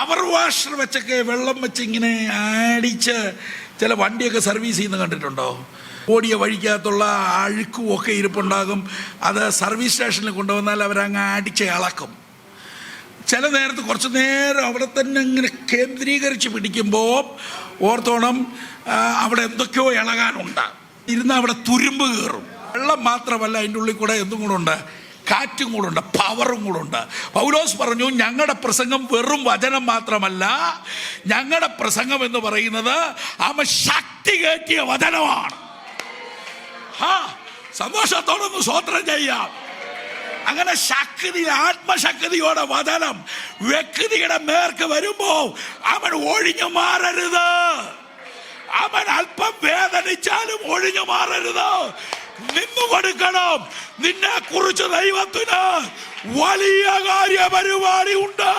അവർ washer വെച്ചൊക്കെ വെള്ളം വെച്ച് ഇങ്ങനെ അടിച്ച് ചില വണ്ടിയൊക്കെ സർവീസ് ചെയ്യുന്ന കണ്ടിട്ടുണ്ടോ? ഓടിയ വഴിക്കകത്തുള്ള അഴുക്കും ഒക്കെ ഇരിപ്പുണ്ടാകും. അത് സർവീസ് സ്റ്റേഷനിൽ കൊണ്ടുവന്നാൽ അവരങ്ങ് അടിച്ച് ഇളക്കും. ചില നേരത്ത് കുറച്ച് നേരം അവിടെ തന്നെ ഇങ്ങനെ കേന്ദ്രീകരിച്ച് പിടിക്കുമ്പോൾ ഓർത്തോണം, അവിടെ എന്തൊക്കെയോ ഇളകാനുണ്ട്. ഇരുന്ന് അവിടെ തുരുമ്പ് കയറും. വെള്ളം മാത്രമല്ല, അതിൻ്റെ ഉള്ളിൽ കൂടെ എന്തും കൂടെ ഉണ്ട്, കാറ്റും കൂടെ ഉണ്ട്, പവറും കൂടെ ഉണ്ട്. പൗലോസ് പറഞ്ഞു, ഞങ്ങളുടെ പ്രസംഗം വെറും വചനം മാത്രമല്ല, ഞങ്ങളുടെ പ്രസംഗം എന്ന് പറയുന്നത് ശക്തി കയറ്റിയ വചനമാണ്. സന്തോഷത്തോടൊന്ന് സ്വോത്രം ചെയ്യാം. അങ്ങനെ ശക്തി, ആത്മശക്തിയോടെ വചനം വ്യക്തിയുടെ മേർക്ക് വരുമ്പോ അവൻ ഒഴിഞ്ഞു മാറരുത്. അവൻ അല്പം വേദനിച്ചാലും ഒഴിഞ്ഞു മാറരുത്, നിന്നു കൊടുക്കണം. നിന്നെ കുറിച്ച് ദൈവത്തിന് വലിയ കാര്യപരിപാടി ഉണ്ട്.